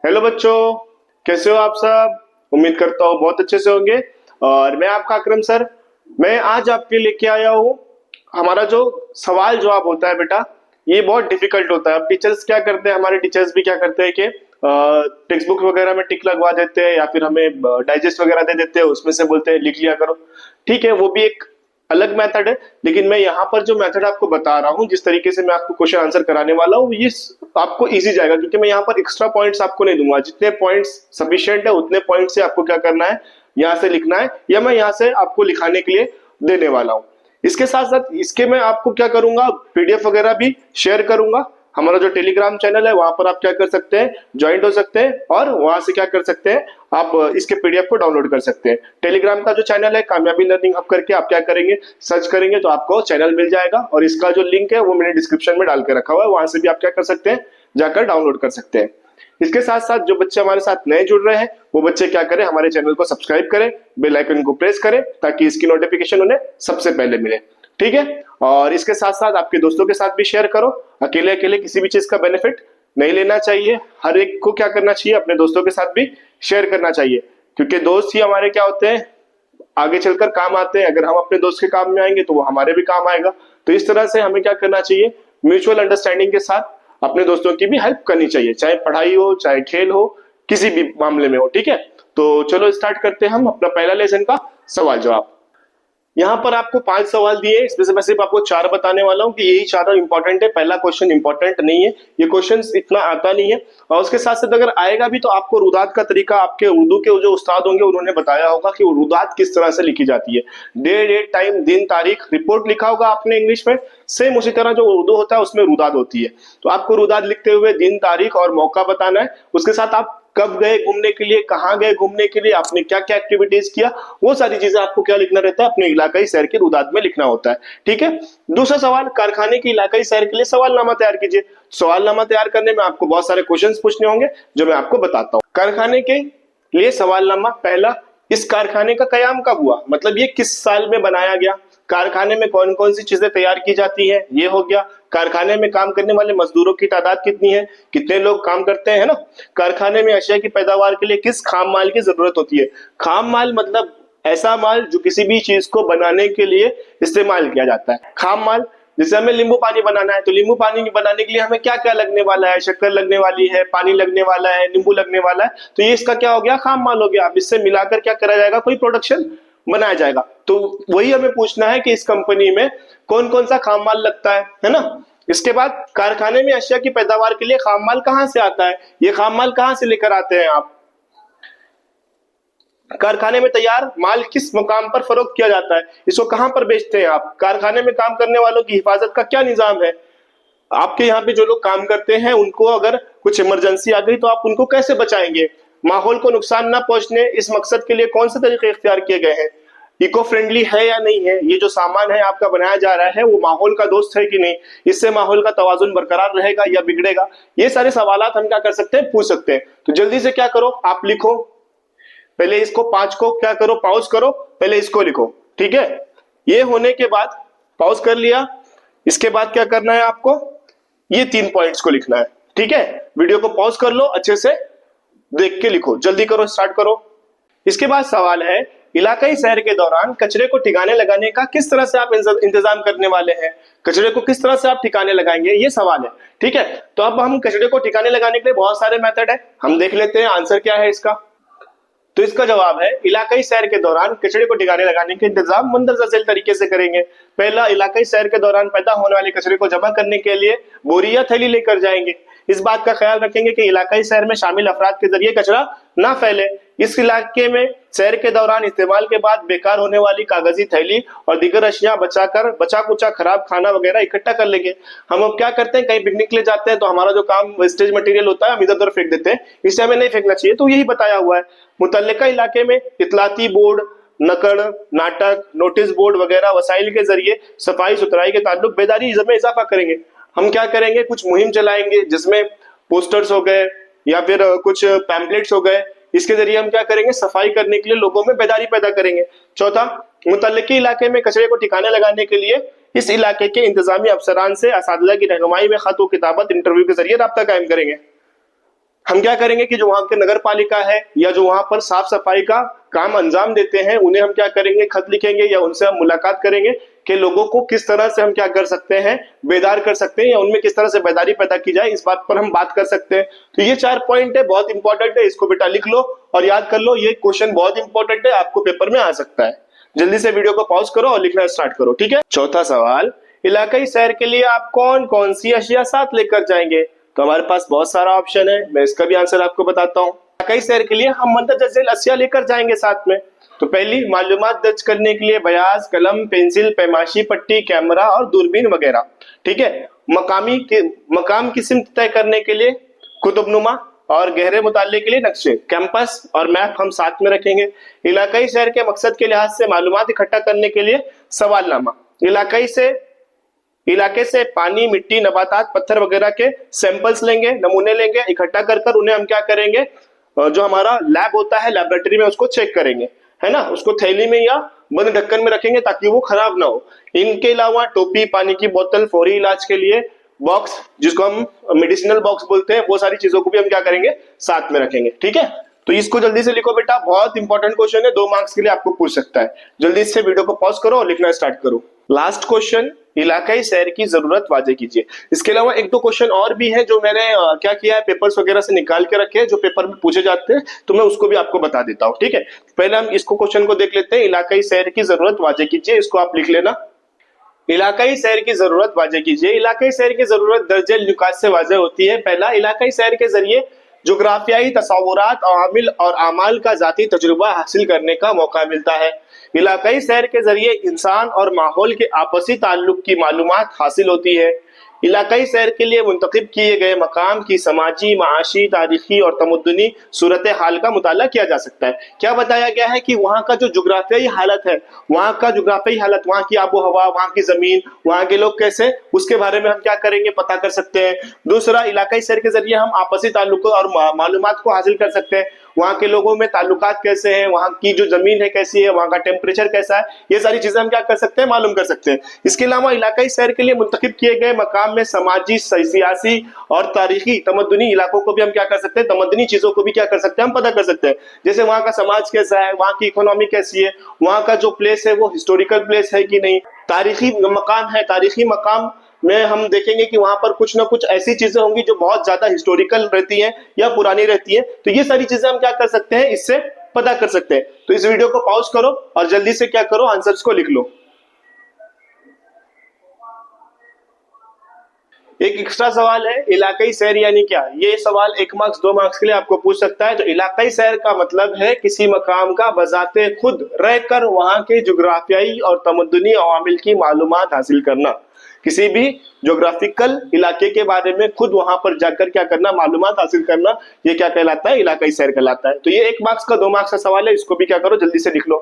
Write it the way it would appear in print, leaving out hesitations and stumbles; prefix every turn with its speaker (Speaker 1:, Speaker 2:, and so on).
Speaker 1: Hello बच्चों, कैसे हो आप सब। उम्मीद करता हूँ बहुत अच्छे से होंगे। और मैं आपका अकरम सर। मैं आज आपके लेके आया हूँ। हमारा जो सवाल जवाब होता है बेटा, ये बहुत डिफिकल्ट होता है। अब टीचर्स क्या करते हैं, हमारे टीचर्स भी क्या करते हैं कि टेक्स्ट बुक वगैरह में टिक लगवा देते हैं या फिर हमें डाइजेस्ट वगैरह दे देते हैं, उसमें से बोलते हैं लिख लिया करो। ठीक है, वो भी एक अलग मेथड है। लेकिन मैं यहाँ पर जो मेथड आपको बता रहा हूँ, जिस तरीके से मैं आपको क्वेश्चन आंसर कराने वाला हूँ, ये आपको इजी जाएगा, क्योंकि मैं यहाँ पर एक्स्ट्रा पॉइंट्स आपको नहीं दूंगा। जितने पॉइंट्स सफिशिएंट है उतने पॉइंट से आपको क्या करना है, यहाँ से लिखना है, या मैं यहाँ से आपको लिखाने के लिए देने वाला हूँ। इसके साथ साथ इसके मैं आपको क्या करूंगा, पीडीएफ वगैरह भी शेयर करूंगा। हमारा जो टेलीग्राम चैनल है वहां पर आप क्या कर सकते हैं, ज्वाइंट हो सकते हैं, और वहां से क्या कर सकते हैं, आप इसके पीडीएफ को डाउनलोड कर सकते हैं। टेलीग्राम का जो चैनल है कामयाबी लर्निंग हब करके आप क्या करेंगे, सर्च करेंगे तो आपको चैनल मिल जाएगा, और इसका जो लिंक है वो मैंने डिस्क्रिप्शन में डाल के रखा हुआ है, वहां से भी आप क्या कर सकते हैं, जाकर डाउनलोड कर सकते हैं। इसके साथ साथ जो बच्चे हमारे साथ नए जुड़ रहे हैं, वो बच्चे क्या करें, हमारे चैनल को सब्सक्राइब करें, बेल आइकन को प्रेस करें, ताकि इसकी नोटिफिकेशन उन्हें सबसे पहले मिले। ठीक है, और इसके साथ साथ आपके दोस्तों के साथ भी शेयर करो। अकेले अकेले किसी भी चीज का बेनिफिट नहीं लेना चाहिए, हर एक को क्या करना चाहिए, अपने दोस्तों के साथ भी शेयर करना चाहिए, क्योंकि दोस्त ही हमारे क्या होते हैं, आगे चलकर काम आते हैं। अगर हम अपने दोस्त के काम में आएंगे तो वो हमारे भी काम आएगा। तो इस तरह से हमें क्या करना चाहिए, म्यूचुअल अंडरस्टैंडिंग के साथ अपने दोस्तों की भी हेल्प करनी चाहिए, चाहे पढ़ाई हो, चाहे खेल हो, किसी भी मामले में हो। ठीक है, तो चलो स्टार्ट करते हैं हम अपना पहला लेसन का सवाल जवाब। यहाँ पर आपको 5 सवाल दिए, इसमें से मैं सिर्फ आपको 4 बताने वाला हूँ कि यही चारों इंपॉर्टेंट है। पहला क्वेश्चन इंपॉर्टेंट नहीं है, ये क्वेश्चन इतना आता नहीं है। और उसके साथ साथ अगर आएगा भी तो आपको रुदात का तरीका, आपके उर्दू के जो उस्ताद होंगे उन्होंने बताया होगा कि वो रुदात किस तरह से लिखी जाती है। डे, डेट, टाइम, दिन, तारीख, रिपोर्ट लिखा होगा आपने इंग्लिश में, सेम उसी तरह जो उर्दू होता है उसमें रुदात होती है। तो आपको रुदात लिखते हुए दिन, तारीख और मौका बताना है। उसके साथ आप कब गए घूमने के लिए, कहाँ गए घूमने के लिए, आपने क्या क्या एक्टिविटीज किया, वो सारी चीजें आपको क्या लिखना रहता है, अपने इलाकाई शहर के रुदात में लिखना होता है। ठीक है, दूसरा सवाल, कारखाने की इलाकाई शहर के लिए सवालनामा तैयार कीजिए। सवालनामा तैयार करने में आपको बहुत सारे क्वेश्चंस पूछने होंगे, जो मैं आपको बताता हूँ। कारखाने के लिए सवालनामा, पहला, इस कारखाने का कयाम कब हुआ, मतलब ये किस साल में बनाया गया, कारखाने में कौन कौन सी चीजें तैयार की जाती है, ये हो गया। कारखाने में काम करने वाले मजदूरों की तादाद कितनी है, कितने लोग काम करते हैं ना। कारखाने में अशिया की पैदावार के लिए किस खाम माल की जरूरत होती है। खाम माल मतलब ऐसा माल जो किसी भी चीज को बनाने के लिए इस्तेमाल किया जाता है। खाम माल, जैसे हमें नींबू पानी बनाना है तो नींबू पानी बनाने के लिए हमें क्या क्या लगने वाला है, शक्कर लगने वाली है, पानी लगने वाला है, नींबू लगने वाला है, तो ये इसका क्या हो गया, खाम माल हो गया। अब इससे मिलाकर क्या करा जाएगा, कोई प्रोडक्शन बनाया जाएगा। तो वही हमें पूछना है कि इस कंपनी में कौन कौन सा खाम माल लगता है ना। इसके बाद कारखाने में अशिया की पैदावार के लिए खाम माल कहां से आता है, ये खाम माल कहां से लेकर आते हैं आप। कारखाने में तैयार माल किस मुकाम पर फरोख्त किया जाता है, इसको कहां पर बेचते हैं आप। कारखाने में काम करने वालों की हिफाजत का क्या निजाम है, आपके यहाँ पे जो लोग काम करते हैं उनको अगर कुछ इमरजेंसी आ गई तो आप उनको कैसे बचाएंगे। माहौल को नुकसान ना पहुंचने इस मकसद के लिए कौन से तरीके इख्तियार किए गए हैं। इको फ्रेंडली है या नहीं है, ये जो सामान है आपका बनाया जा रहा है वो माहौल का दोस्त है कि नहीं, इससे माहौल का तवाजुन बरकरार रहेगा या बिगड़ेगा। ये सारे सवाल हम क्या कर सकते हैं, पूछ सकते हैं। तो जल्दी से क्या करो, आप लिखो, पहले इसको 5 को क्या करो, पॉज करो, पहले इसको लिखो। ठीक है, ये होने के बाद पॉज कर लिया, इसके बाद क्या करना है आपको, ये 3 पॉइंट्स को लिखना है। ठीक है, वीडियो को पॉज कर लो, अच्छे से देख के लिखो, जल्दी करो, स्टार्ट करो। इसके बाद सवाल है, इलाकाई सैर के दौरान कचरे को ठिकाने लगाने का किस तरह से आप इंतजाम करने वाले हैं, कचरे को किस तरह से आप ठिकाने लगाएंगे, ये सवाल है। ठीक है, तो अब हम कचरे को ठिकाने लगाने के लिए बहुत सारे मेथड है, हम देख लेते हैं आंसर क्या है इसका। तो इसका जवाब है, इलाकाई सैर के दौरान कचरे को ठिकाने लगाने के इंतजाम मंदरजा झेल तरीके से करेंगे। पहला, इलाकाई सैर के दौरान पैदा होने वाले कचरे को जमा करने के लिए बोरी या थैली लेकर जाएंगे। इस बात का ख्याल रखेंगे कि इलाकाई सैर में शामिल अफराद के जरिए कचरा ना फैले। इस इलाके में सैर के दौरान इस्तेमाल के बाद बेकार होने वाली कागजी थैली और दीगर अशिया बचा कुचा खराब खाना वगैरह इकट्ठा कर लेंगे। हम अब क्या करते हैं, कहीं पिकनिक ले जाते हैं तो हमारा जो काम वेस्टेज मटेरियल होता है हम इधर उधर फेंक देते हैं, इससे हमें नहीं फेंकना चाहिए। तो यही बताया हुआ है। मुतल्लिका इलाके में इतलाती बोर्ड, नकड़, नाटक, नोटिस बोर्ड वगैरह वसाइल के जरिए सफाई सुथराई के ताल्लुक बेदारी में इजाफा करेंगे। हम क्या करेंगे, कुछ मुहिम चलाएंगे जिसमें पोस्टर्स हो गए या फिर कुछ पैम्पलेट्स हो गए, इसके जरिए हम क्या करेंगे, सफाई करने के लिए लोगों में बेदारी पैदा करेंगे। चौथा, मुतल्लिकी इलाके में कचरे को ठिकाने लगाने के लिए इस इलाके के इंतजामी अफसरान से असातिज़ा की रहनुमाई में खत व किताबत इंटरव्यू के जरिए राब्ता कायम करेंगे। हम क्या करेंगे कि जो वहां के नगर पालिका है या जो वहां पर साफ सफाई का काम अंजाम देते हैं, उन्हें हम क्या करेंगे, खत लिखेंगे या उनसे हम मुलाकात करेंगे कि लोगों को किस तरह से हम क्या कर सकते हैं, बेदार कर सकते हैं, या उनमें किस तरह से बेदारी पैदा की जाए, इस बात पर हम बात कर सकते हैं। तो ये 4 पॉइंट है, बहुत इंपॉर्टेंट है, इसको बेटा लिख लो और याद कर लो। ये क्वेश्चन बहुत इंपॉर्टेंट है, आपको पेपर में आ सकता है। जल्दी से वीडियो को पॉज करो और लिखना स्टार्ट करो, ठीक है। चौथा सवाल, इलाकाई सैर के लिए आप कौन कौन सी अशिया साथ लेकर जाएंगे? तो हमारे पास बहुत सारा ऑप्शन है, मैं इसका भी आंसर आपको बताता हूँ। इलाकाई सैर के लिए हम मंदरजा झेल अशिया लेकर जाएंगे साथ में। तो पहली, मालूमात दर्ज करने के लिए बयाज, कलम, पेंसिल, पैमाशी पट्टी, कैमरा और दूरबीन वगैरह, ठीक है। मकाम की सिमत तय करने के लिए कुतुबनुमा और गहरे मुताले के लिए नक्शे, कैंपस और मैप हम साथ में रखेंगे। इलाकाई शहर के मकसद के लिहाज से मालूमात इकट्ठा करने के लिए सवालनामा, इलाके से पानी, मिट्टी, नबातात, पत्थर वगैरह के सैंपल्स लेंगे, नमूने लेंगे, इकट्ठा कर उन्हें हम क्या करेंगे, जो हमारा लैब होता है लेबोरेटरी में, उसको चेक करेंगे, है ना। उसको थैली में या बंद ढक्कन में रखेंगे ताकि वो खराब ना हो। इनके अलावा टोपी, पानी की बोतल, फौरी इलाज के लिए बॉक्स, जिसको हम मेडिसिनल बॉक्स बोलते हैं, वो सारी चीजों को भी हम क्या करेंगे, साथ में रखेंगे, ठीक है। तो इसको जल्दी से लिखो बेटा, बहुत इंपॉर्टेंट क्वेश्चन है, 2 मार्क्स के लिए आपको पूछ सकता है। जल्दी से वीडियो को पॉज करो और लिखना स्टार्ट करो। लास्ट क्वेश्चन, इलाकाई सैर की जरूरत वाजे कीजिए। इसके अलावा 1-2 क्वेश्चन और भी है जो मैंने क्या किया है, पेपर्स वगैरह से निकाल के रखे हैं, जो पेपर में पूछे जाते हैं, तो मैं उसको भी आपको बता देता हूँ, ठीक है। पहले हम इसको क्वेश्चन को देख लेते हैं, इलाकाई सैर की जरूरत वाजे कीजिए, इसको आप लिख लेना। इलाकाई सैर की जरूरत वाजे कीजिए। इलाकाई सैर की जरूरत दर्जे नुकात से वाजे होती है। पहला, इलाकाई सैर के जरिए जोग्राफियाई तस्वुरात, अवामिल और आमाल का जाती तजुर्बा हासिल करने का मौका मिलता है। इलाकाई सैर के जरिए इंसान और माहौल के आपसी ताल्लुक की मालूमात हासिल होती है। इलाकाई सैर के लिए मुंतखब किए गए मकाम की समाजी, माशी, तारीखी और तमद्दुनी सूरत हाल का मुताला किया जा सकता है। क्या बताया गया है कि वहाँ का जो जुग्राफियाई हालत है, वहाँ का जुग्राफियाई हालत, वहाँ की आबो हवा, वहाँ की जमीन, वहाँ के लोग कैसे, उसके बारे में हम क्या करेंगे, पता कर सकते हैं। दूसरा, इलाकाई सैर के जरिए हम आपसी ताल्लुक और मालूमात को हासिल कर सकते हैं। वहाँ के लोगों में ताल्लुकात कैसे हैं, वहाँ की जो जमीन है कैसी है, वहाँ का टेम्परेचर कैसा है, ये सारी चीजें हम क्या कर सकते हैं, मालूम कर सकते हैं। इसके अलावा इलाकाई सैर के लिए मुंतखब किए गए मकाम में समाजी, सियासी और तारीखी तमद्दुनी इलाकों को भी हम क्या कर सकते हैं, तमद्दुनी चीजों को भी क्या कर सकते हैं, हम पता कर सकते हैं। जैसे वहाँ का समाज कैसा है, वहाँ की इकोनॉमी कैसी है, वहाँ का जो प्लेस है वो हिस्टोरिकल प्लेस है कि नहीं, तारीखी मकाम है, तारीखी मकाम में हम देखेंगे कि वहां पर कुछ ना कुछ ऐसी चीजें होंगी जो बहुत ज्यादा हिस्टोरिकल रहती हैं या पुरानी रहती हैं। तो ये सारी चीजें हम क्या कर सकते हैं, इससे पता कर सकते हैं। तो इस वीडियो को पॉज करो और जल्दी से क्या करो, आंसर्स को लिख लो। एक एक्स्ट्रा सवाल है, इलाकाई सैर यानी क्या? ये सवाल 1 मार्क्स 2 मार्क्स के लिए आपको पूछ सकता है। तो इलाकाई सैर का मतलब है किसी मकाम का बजाते खुद रहकर वहां के जुग्राफियाई और तमद्दुनी अवामिल की मालूमात हासिल करना। किसी भी ज्योग्राफिकल इलाके के बारे में खुद वहां पर जाकर क्या करना, मालूमात हासिल करना, ये क्या कहलाता है, इलाकाई सैर कहलाता है। तो ये 1 मार्क्स का 2 मार्क्स का सवाल है, इसको भी क्या करो, जल्दी से लिख लो।